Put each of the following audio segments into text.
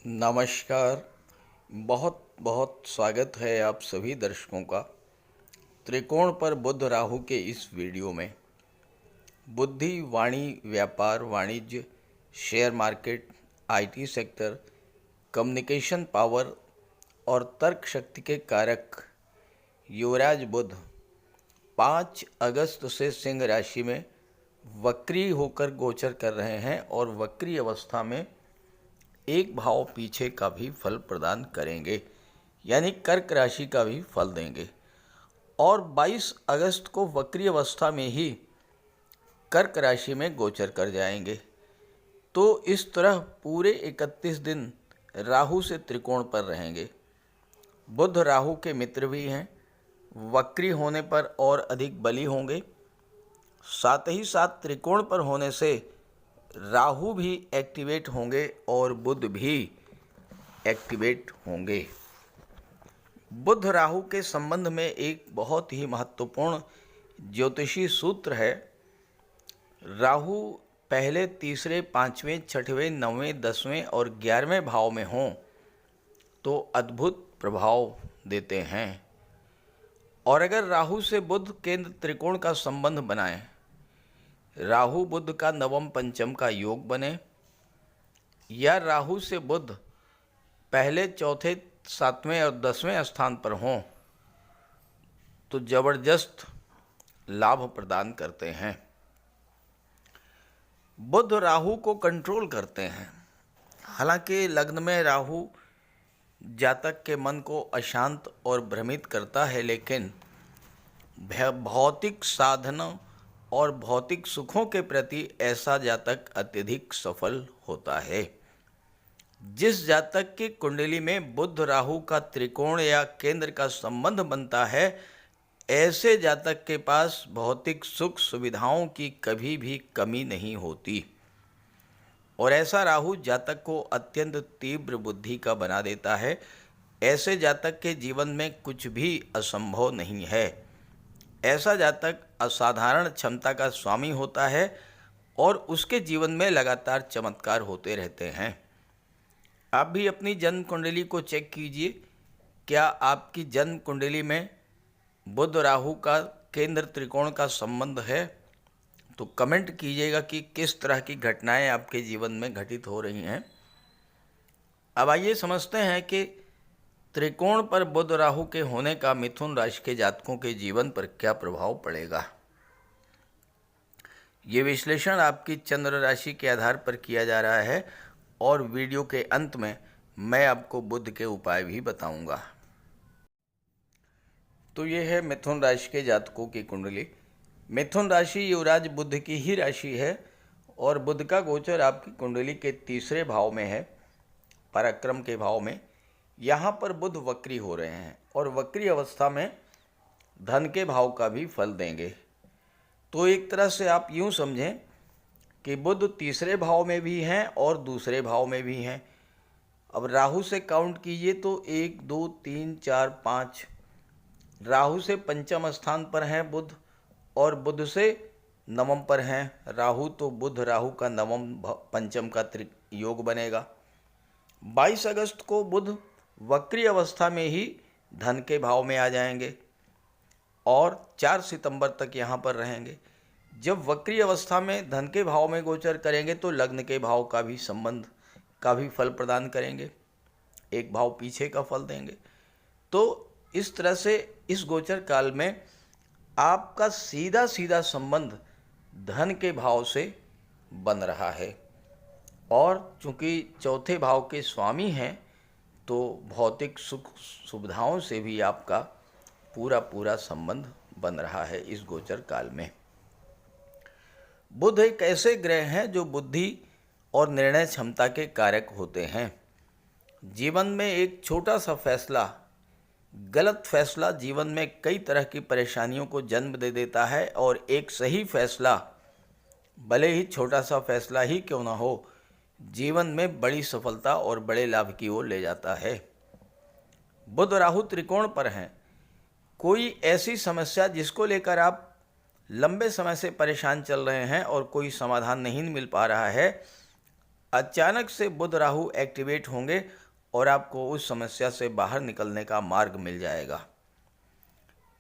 नमस्कार। बहुत बहुत स्वागत है आप सभी दर्शकों का त्रिकोण पर बुध राहु के इस वीडियो में। बुद्धि, वाणी, व्यापार, वाणिज्य, share market, IT sector, communication power और तर्क शक्ति के कारक युवराज बुध 5 अगस्त से सिंह राशि में वक्री होकर गोचर कर रहे हैं और वक्री अवस्था में एक भाव पीछे का भी फल प्रदान करेंगे, यानी कर्क राशि का भी फल देंगे। और 22 अगस्त को वक्री अवस्था में ही कर्क राशि में गोचर कर जाएंगे। तो इस तरह पूरे 31 दिन राहु से त्रिकोण पर रहेंगे। बुध राहु के मित्र भी हैं, वक्री होने पर और अधिक बली होंगे। साथ ही साथ त्रिकोण पर होने से राहु भी एक्टिवेट होंगे और बुध भी एक्टिवेट होंगे। बुध राहु के संबंध में एक बहुत ही महत्वपूर्ण ज्योतिषी सूत्र है। राहु पहले, तीसरे, पाँचवें, छठवें, नौवें, 10वें और 11वें भाव में हों तो अद्भुत प्रभाव देते हैं। और अगर राहु से बुध केंद्र त्रिकोण का संबंध बनाएं, राहु बुध का नवम पंचम का योग बने, या राहु से बुध पहले, चौथे, 7वें और 10वें स्थान पर हों तो जबरदस्त लाभ प्रदान करते हैं। बुध राहु को कंट्रोल करते हैं। हालांकि लग्न में राहु जातक के मन को अशांत और भ्रमित करता है, लेकिन भौतिक साधनों और भौतिक सुखों के प्रति ऐसा जातक अत्यधिक सफल होता है। जिस जातक की कुंडली में बुध राहु का त्रिकोण या केंद्र का संबंध बनता है, ऐसे जातक के पास भौतिक सुख सुविधाओं की कभी भी कमी नहीं होती। और ऐसा राहु जातक को अत्यंत तीव्र बुद्धि का बना देता है। ऐसे जातक के जीवन में कुछ भी असंभव नहीं है। ऐसा जातक असाधारण क्षमता का स्वामी होता है और उसके जीवन में लगातार चमत्कार होते रहते हैं। आप भी अपनी जन्म कुंडली को चेक कीजिए। क्या आपकी जन्म कुंडली में बुध राहु का केंद्र त्रिकोण का संबंध है? तो कमेंट कीजिएगा कि किस तरह की घटनाएं आपके जीवन में घटित हो रही हैं। अब आइए समझते हैं कि त्रिकोण पर बुध राहु के होने का मिथुन राशि के जातकों के जीवन पर क्या प्रभाव पड़ेगा। ये विश्लेषण आपकी चंद्र राशि के आधार पर किया जा रहा है और वीडियो के अंत में मैं आपको बुध के उपाय भी बताऊंगा। तो ये है मिथुन राशि के जातकों की कुंडली। मिथुन राशि युवराज बुध की ही राशि है और बुध का गोचर आपकी कुंडली के तीसरे भाव में है, पराक्रम के भाव में। यहाँ पर बुध वक्री हो रहे हैं और वक्री अवस्था में धन के भाव का भी फल देंगे। तो एक तरह से आप यूँ समझें कि बुध तीसरे भाव में भी हैं और दूसरे भाव में भी हैं। अब राहु से काउंट कीजिए तो 1, 2, 3, 4, 5। राहु से पंचम स्थान पर हैं बुध और बुध से नवम पर हैं राहु। तो बुध राहु का नवम पंचम का योग बनेगा। 22 अगस्त को बुध वक्री अवस्था में ही धन के भाव में आ जाएंगे और 4 सितंबर तक यहाँ पर रहेंगे। जब वक्री अवस्था में धन के भाव में गोचर करेंगे तो लग्न के भाव का भी संबंध का भी फल प्रदान करेंगे, एक भाव पीछे का फल देंगे। तो इस तरह से इस गोचर काल में आपका सीधा सीधा संबंध धन के भाव से बन रहा है। और चूंकि चौथे भाव के स्वामी हैं तो भौतिक सुख सुविधाओं से भी आपका पूरा संबंध बन रहा है इस गोचर काल में। बुध एक ऐसे ग्रह हैं जो बुद्धि और निर्णय क्षमता के कारक होते हैं। जीवन में एक छोटा सा फैसला, गलत फैसला जीवन में कई तरह की परेशानियों को जन्म दे देता है और एक सही फैसला, भले ही छोटा सा फैसला ही क्यों ना हो, जीवन में बड़ी सफलता और बड़े लाभ की ओर ले जाता है। बुध राहु त्रिकोण पर हैं। कोई ऐसी समस्या जिसको लेकर आप लंबे समय से परेशान चल रहे हैं और कोई समाधान नहीं मिल पा रहा है, अचानक से बुध राहु एक्टिवेट होंगे और आपको उस समस्या से बाहर निकलने का मार्ग मिल जाएगा।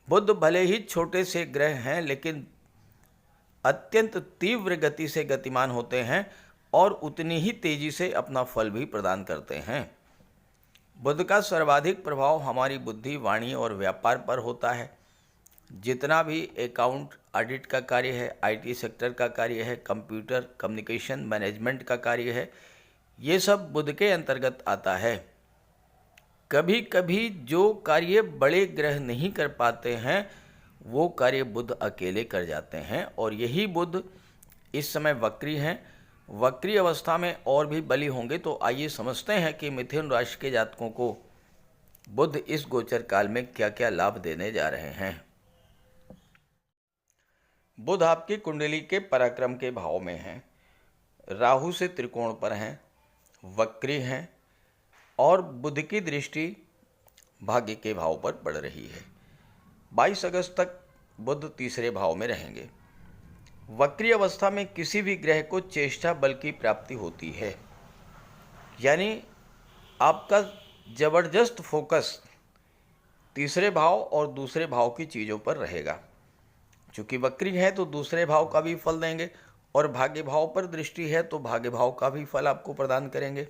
बुध भले ही छोटे से ग्रह हैं, लेकिन अत्यंत तीव्र गति से गतिमान होते हैं और उतनी ही तेजी से अपना फल भी प्रदान करते हैं। बुध का सर्वाधिक प्रभाव हमारी बुद्धि, वाणी और व्यापार पर होता है। जितना भी अकाउंट ऑडिट का कार्य है, आईटी सेक्टर का कार्य है, कंप्यूटर कम्युनिकेशन मैनेजमेंट का कार्य है, ये सब बुध के अंतर्गत आता है। कभी कभी जो कार्य बड़े ग्रह नहीं कर पाते हैं, वो कार्य बुध अकेले कर जाते हैं, और यही बुध इस समय वक्री हैं। वक्री अवस्था में और भी बली होंगे। तो आइए समझते हैं कि मिथुन राशि के जातकों को बुध इस गोचर काल में क्या क्या लाभ देने जा रहे हैं। बुध आपकी कुंडली के पराक्रम के भाव में हैं, राहु से त्रिकोण पर हैं, वक्री हैं, और बुध की दृष्टि भाग्य के भाव पर पड़ रही है। 22 अगस्त तक बुध तीसरे भाव में रहेंगे। वक्री अवस्था में किसी भी ग्रह को चेष्टा बल की प्राप्ति होती है, यानी आपका जबरदस्त फोकस तीसरे भाव और दूसरे भाव की चीज़ों पर रहेगा। चूँकि वक्री है तो दूसरे भाव का भी फल देंगे, और भाग्य भाव पर दृष्टि है तो भाग्य भाव का भी फल आपको प्रदान करेंगे।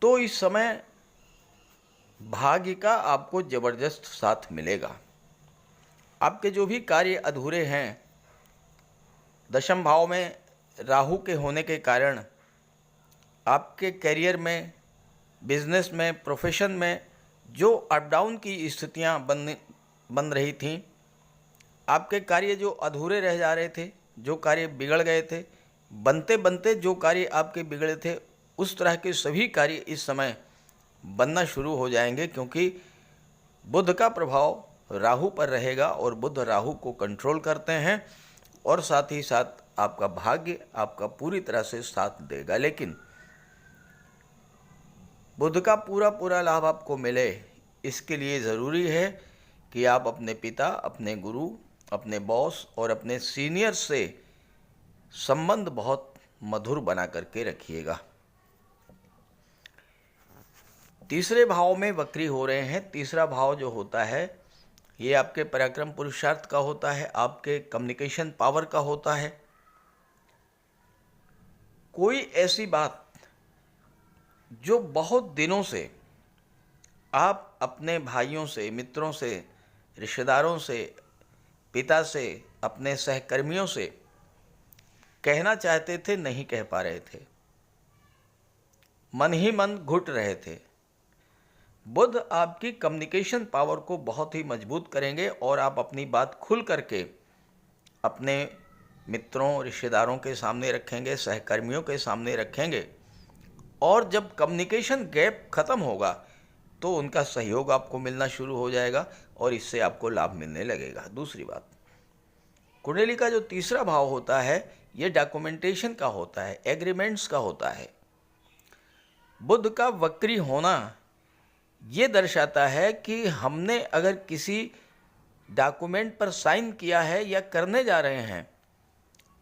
तो इस समय भाग्य का आपको जबरदस्त साथ मिलेगा। आपके जो भी कार्य अधूरे हैं, दशम भाव में राहु के होने के कारण आपके करियर में, बिजनेस में, प्रोफेशन में जो अप डाउन की स्थितियां बन रही थीं, आपके कार्य जो अधूरे रह जा रहे थे, जो कार्य बिगड़ गए थे, बनते बनते जो कार्य आपके बिगड़े थे, उस तरह के सभी कार्य इस समय बनना शुरू हो जाएंगे, क्योंकि बुध का प्रभाव राहु पर रहेगा और बुध राहु को कंट्रोल करते हैं, और साथ ही साथ आपका भाग्य आपका पूरी तरह से साथ देगा। लेकिन बुध का पूरा लाभ आपको मिले, इसके लिए ज़रूरी है कि आप अपने पिता, अपने गुरु, अपने बॉस और अपने सीनियर से संबंध बहुत मधुर बना करके रखिएगा। तीसरे भाव में वक्री हो रहे हैं। तीसरा भाव जो होता है, ये आपके पराक्रम पुरुषार्थ का होता है, आपके कम्युनिकेशन पावर का होता है। कोई ऐसी बात जो बहुत दिनों से आप अपने भाइयों से, मित्रों से, रिश्तेदारों से, पिता से, अपने सहकर्मियों से कहना चाहते थे, नहीं कह पा रहे थे, मन ही मन घुट रहे थे, बुध आपकी कम्युनिकेशन पावर को बहुत ही मजबूत करेंगे और आप अपनी बात खुल करके अपने मित्रों, रिश्तेदारों के सामने रखेंगे, सहकर्मियों के सामने रखेंगे, और जब कम्युनिकेशन गैप खत्म होगा तो उनका सहयोग आपको मिलना शुरू हो जाएगा और इससे आपको लाभ मिलने लगेगा। दूसरी बात, कुंडली का जो तीसरा भाव होता है, ये डॉक्यूमेंटेशन का होता है, एग्रीमेंट्स का होता है। बुध का वक्री होना ये दर्शाता है कि हमने अगर किसी डॉक्यूमेंट पर साइन किया है या करने जा रहे हैं,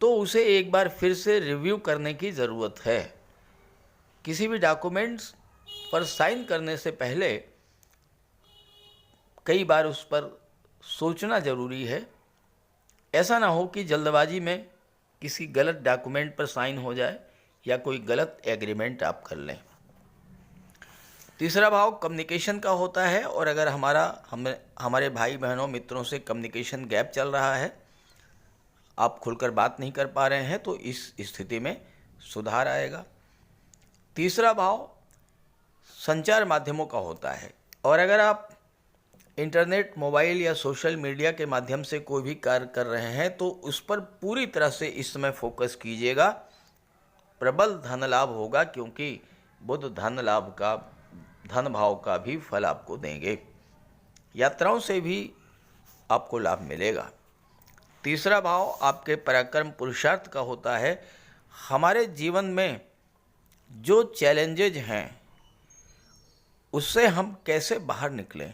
तो उसे एक बार फिर से रिव्यू करने की ज़रूरत है। किसी भी डॉक्यूमेंट्स पर साइन करने से पहले कई बार उस पर सोचना ज़रूरी है। ऐसा ना हो कि जल्दबाजी में किसी गलत डॉक्यूमेंट पर साइन हो जाए या कोई गलत एग्रीमेंट आप कर लें। तीसरा भाव कम्युनिकेशन का होता है, और अगर हमारे भाई बहनों, मित्रों से कम्युनिकेशन गैप चल रहा है, आप खुलकर बात नहीं कर पा रहे हैं, तो इस स्थिति में सुधार आएगा। तीसरा भाव संचार माध्यमों का होता है, और अगर आप इंटरनेट, मोबाइल या सोशल मीडिया के माध्यम से कोई भी कार्य कर रहे हैं, तो उस पर पूरी तरह से इस समय फोकस कीजिएगा। प्रबल धन लाभ होगा, क्योंकि बुध धन भाव का भी फल आपको देंगे। यात्राओं से भी आपको लाभ मिलेगा। तीसरा भाव आपके पराक्रम पुरुषार्थ का होता है। हमारे जीवन में जो चैलेंजेज हैं, उससे हम कैसे बाहर निकलें,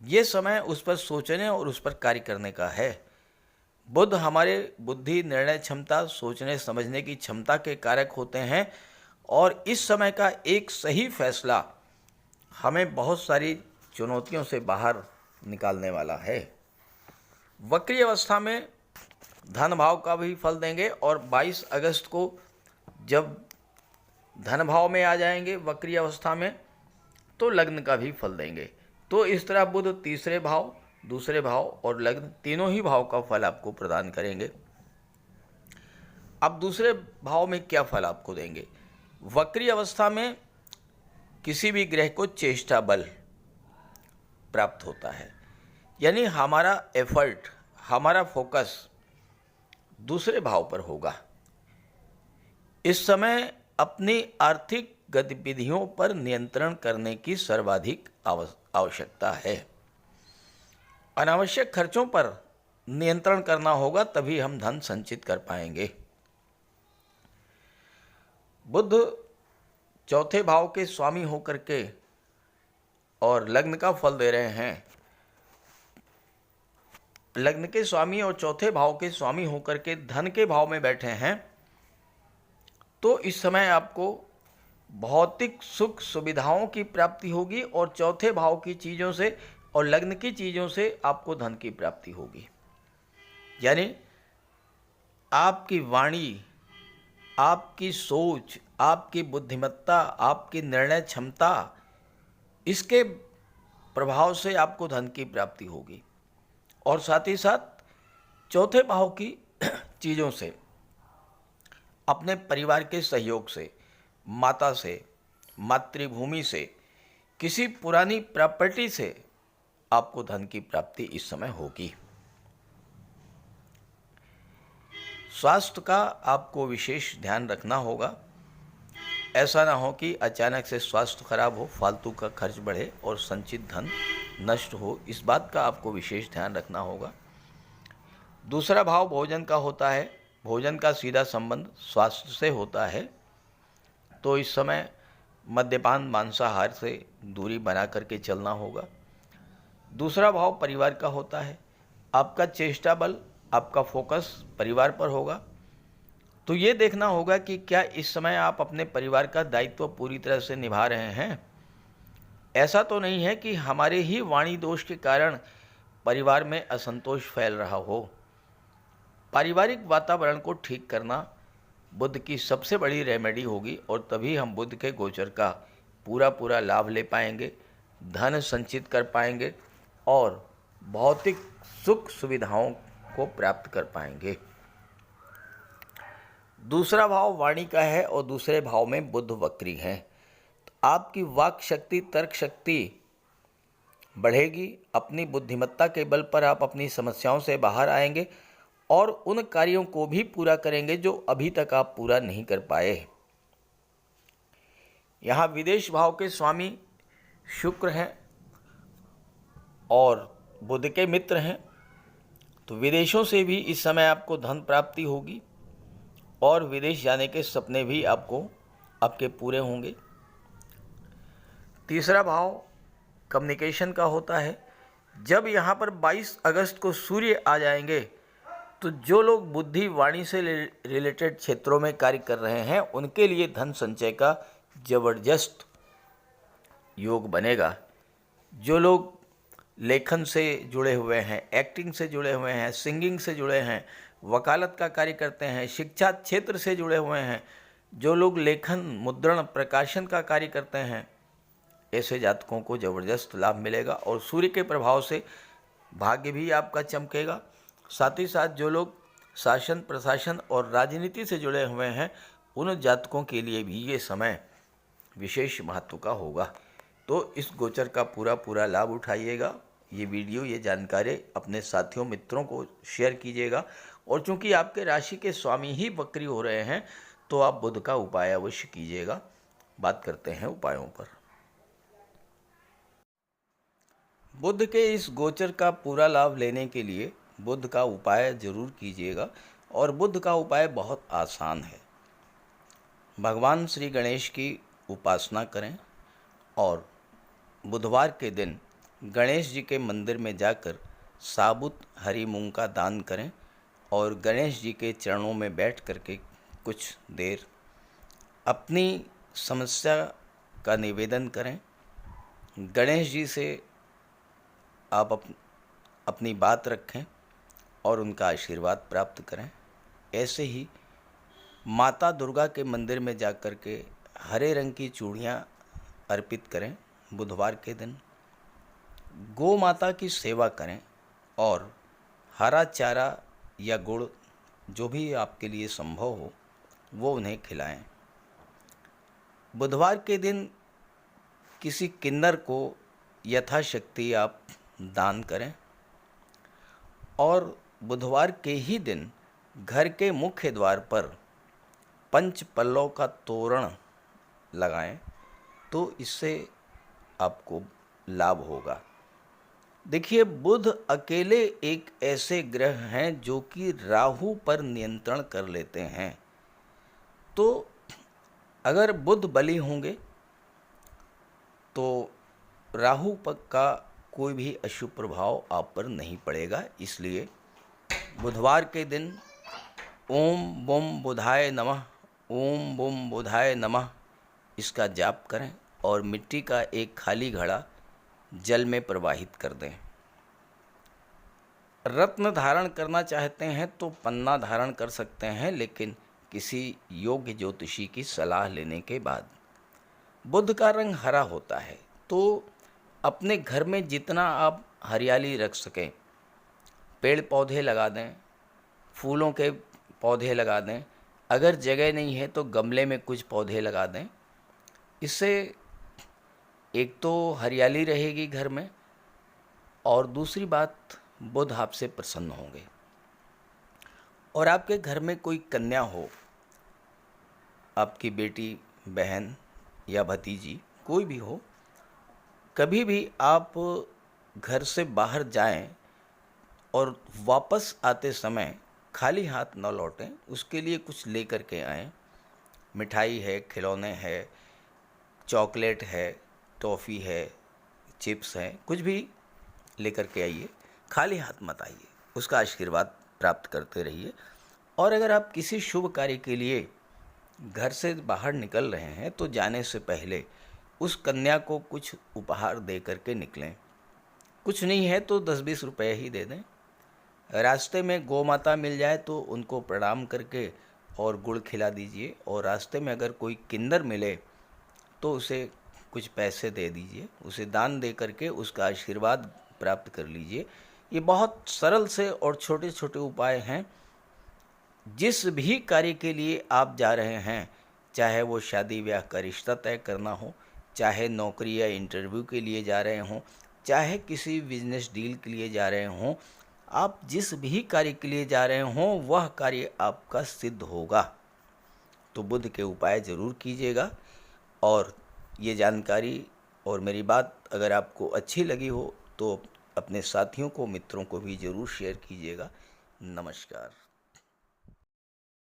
ये समय उस पर सोचने और उस पर कार्य करने का है। बुध हमारे बुद्धि, निर्णय क्षमता, सोचने समझने की क्षमता के कारक होते हैं और इस समय का एक सही फैसला हमें बहुत सारी चुनौतियों से बाहर निकालने वाला है। वक्री अवस्था में धन भाव का भी फल देंगे और 22 अगस्त को जब धन भाव में आ जाएंगे वक्री अवस्था में तो लग्न का भी फल देंगे। तो इस तरह बुध तीसरे भाव, दूसरे भाव और लग्न तीनों ही भाव का फल आपको प्रदान करेंगे। अब दूसरे भाव में क्या फल आपको देंगे? वक्री अवस्था में किसी भी ग्रह को चेष्टा बल प्राप्त होता है, यानी हमारा एफर्ट, हमारा फोकस दूसरे भाव पर होगा। इस समय अपनी आर्थिक गतिविधियों पर नियंत्रण करने की सर्वाधिक आवश्यकता है। अनावश्यक खर्चों पर नियंत्रण करना होगा, तभी हम धन संचित कर पाएंगे। बुध चौथे भाव के स्वामी होकर के और लग्न का फल दे रहे हैं। लग्न के स्वामी और चौथे भाव के स्वामी होकर के धन के भाव में बैठे हैं, तो इस समय आपको भौतिक सुख सुविधाओं की प्राप्ति होगी और चौथे भाव की चीज़ों से और लग्न की चीज़ों से आपको धन की प्राप्ति होगी। यानी आपकी वाणी, आपकी सोच, आपकी बुद्धिमत्ता, आपकी निर्णय क्षमता, इसके प्रभाव से आपको धन की प्राप्ति होगी और साथ ही साथ चौथे भाव की चीज़ों से, अपने परिवार के सहयोग से, माता से, मातृभूमि से, किसी पुरानी प्रॉपर्टी से आपको धन की प्राप्ति इस समय होगी। स्वास्थ्य का आपको विशेष ध्यान रखना होगा। ऐसा ना हो कि अचानक से स्वास्थ्य खराब हो, फालतू का खर्च बढ़े और संचित धन नष्ट हो, इस बात का आपको विशेष ध्यान रखना होगा। दूसरा भाव भोजन का होता है। भोजन का सीधा संबंध स्वास्थ्य से होता है, तो इस समय मद्यपान, मांसाहार से दूरी बना करके चलना होगा। दूसरा भाव परिवार का होता है। आपका चेष्टा बल, आपका फोकस परिवार पर होगा, तो ये देखना होगा कि क्या इस समय आप अपने परिवार का दायित्व पूरी तरह से निभा रहे हैं। ऐसा तो नहीं है कि हमारे ही वाणी दोष के कारण परिवार में असंतोष फैल रहा हो। पारिवारिक वातावरण को ठीक करना बुध की सबसे बड़ी रेमेडी होगी और तभी हम बुध के गोचर का पूरा लाभ ले पाएंगे, धन संचित कर पाएंगे और भौतिक सुख सुविधाओं को प्राप्त कर पाएंगे। दूसरा भाव वाणी का है और दूसरे भाव में बुध वक्री है। तो आपकी वाक शक्ति, तर्क शक्ति बढ़ेगी। अपनी बुद्धिमत्ता के बल पर आप अपनी समस्याओं से बाहर आएंगे और उन कार्यों को भी पूरा करेंगे जो अभी तक आप पूरा नहीं कर पाए। यहाँ विदेश भाव के स्वामी शुक्र हैं और बुध के मित्र हैं, तो विदेशों से भी इस समय आपको धन प्राप्ति होगी और विदेश जाने के सपने भी आपके पूरे होंगे। तीसरा भाव कम्युनिकेशन का होता है। जब यहाँ पर 22 अगस्त को सूर्य आ जाएंगे, तो जो लोग बुद्धि वाणी से रिलेटेड क्षेत्रों में कार्य कर रहे हैं, उनके लिए धन संचय का जबरदस्त योग बनेगा। जो लोग लेखन से जुड़े हुए हैं, एक्टिंग से जुड़े हुए हैं, सिंगिंग से जुड़े हैं, वकालत का कार्य करते हैं, शिक्षा क्षेत्र से जुड़े हुए हैं, जो लोग लेखन, मुद्रण, प्रकाशन का कार्य करते हैं, ऐसे जातकों को ज़बरदस्त लाभ मिलेगा और सूर्य के प्रभाव से भाग्य भी आपका चमकेगा। साथ ही साथ जो लोग शासन, प्रशासन और राजनीति से जुड़े हुए हैं, उन जातकों के लिए भी ये समय विशेष महत्व का होगा। तो इस गोचर का पूरा लाभ उठाइएगा। ये वीडियो, ये जानकारी अपने साथियों, मित्रों को शेयर कीजिएगा। और चूंकि आपके राशि के स्वामी ही वक्री हो रहे हैं, तो आप बुध का उपाय अवश्य कीजिएगा। बात करते हैं उपायों पर। बुध के इस गोचर का पूरा लाभ लेने के लिए बुध का उपाय जरूर कीजिएगा और बुध का उपाय बहुत आसान है। भगवान श्री गणेश की उपासना करें और बुधवार के दिन गणेश जी के मंदिर में जाकर साबुत हरी मूंग का दान करें और गणेश जी के चरणों में बैठ करके कुछ देर अपनी समस्या का निवेदन करें। गणेश जी से आप अपनी बात रखें और उनका आशीर्वाद प्राप्त करें। ऐसे ही माता दुर्गा के मंदिर में जाकर के हरे रंग की चूड़ियाँ अर्पित करें। बुधवार के दिन गौ माता की सेवा करें और हरा चारा या गुड़ जो भी आपके लिए संभव हो वो उन्हें खिलाएं। बुधवार के दिन किसी किन्नर को यथाशक्ति आप दान करें और बुधवार के ही दिन घर के मुख्य द्वार पर पंच पल्लव का तोरण लगाएं, तो इससे आपको लाभ होगा। देखिए, बुध अकेले एक ऐसे ग्रह हैं जो कि राहु पर नियंत्रण कर लेते हैं। तो अगर बुध बली होंगे तो राहु पर का कोई भी अशुभ प्रभाव आप पर नहीं पड़ेगा। इसलिए बुधवार के दिन ओम बुम बुधाय नमः, ओम बुम बुधाय नमः इसका जाप करें और मिट्टी का एक खाली घड़ा जल में प्रवाहित कर दें। रत्न धारण करना चाहते हैं तो पन्ना धारण कर सकते हैं, लेकिन किसी योग्य ज्योतिषी की सलाह लेने के बाद। बुध का रंग हरा होता है, तो अपने घर में जितना आप हरियाली रख सकें, पेड़ पौधे लगा दें, फूलों के पौधे लगा दें। अगर जगह नहीं है तो गमले में कुछ पौधे लगा दें। इससे एक तो हरियाली रहेगी घर में और दूसरी बात बुध आपसे प्रसन्न होंगे। और आपके घर में कोई कन्या हो, आपकी बेटी, बहन या भतीजी कोई भी हो, कभी भी आप घर से बाहर जाएं और वापस आते समय खाली हाथ न लौटें, उसके लिए कुछ लेकर के आएं। मिठाई है, खिलौने है, चॉकलेट है, टॉफ़ी है, चिप्स हैं, कुछ भी लेकर के आइए। खाली हाथ मत आइए, उसका आशीर्वाद प्राप्त करते रहिए। और अगर आप किसी शुभ कार्य के लिए घर से बाहर निकल रहे हैं तो जाने से पहले उस कन्या को कुछ उपहार दे करके निकलें। कुछ नहीं है तो 10-20 रुपए ही दे दें। रास्ते में गौ माता मिल जाए तो उनको प्रणाम करके और गुड़ खिला दीजिए। और रास्ते में अगर कोई किन्नर मिले तो उसे कुछ पैसे दे दीजिए, उसे दान दे करके उसका आशीर्वाद प्राप्त कर लीजिए। ये बहुत सरल से और छोटे छोटे उपाय हैं। जिस भी कार्य के लिए आप जा रहे हैं, चाहे वो शादी ब्याह का रिश्ता तय करना हो, चाहे नौकरी या इंटरव्यू के लिए जा रहे हों, चाहे किसी बिजनेस डील के लिए जा रहे हों, आप जिस भी कार्य के लिए जा रहे हों वह कार्य आपका सिद्ध होगा। तो बुध के उपाय ज़रूर कीजिएगा। और ये जानकारी और मेरी बात अगर आपको अच्छी लगी हो तो अपने साथियों को, मित्रों को भी ज़रूर शेयर कीजिएगा। नमस्कार।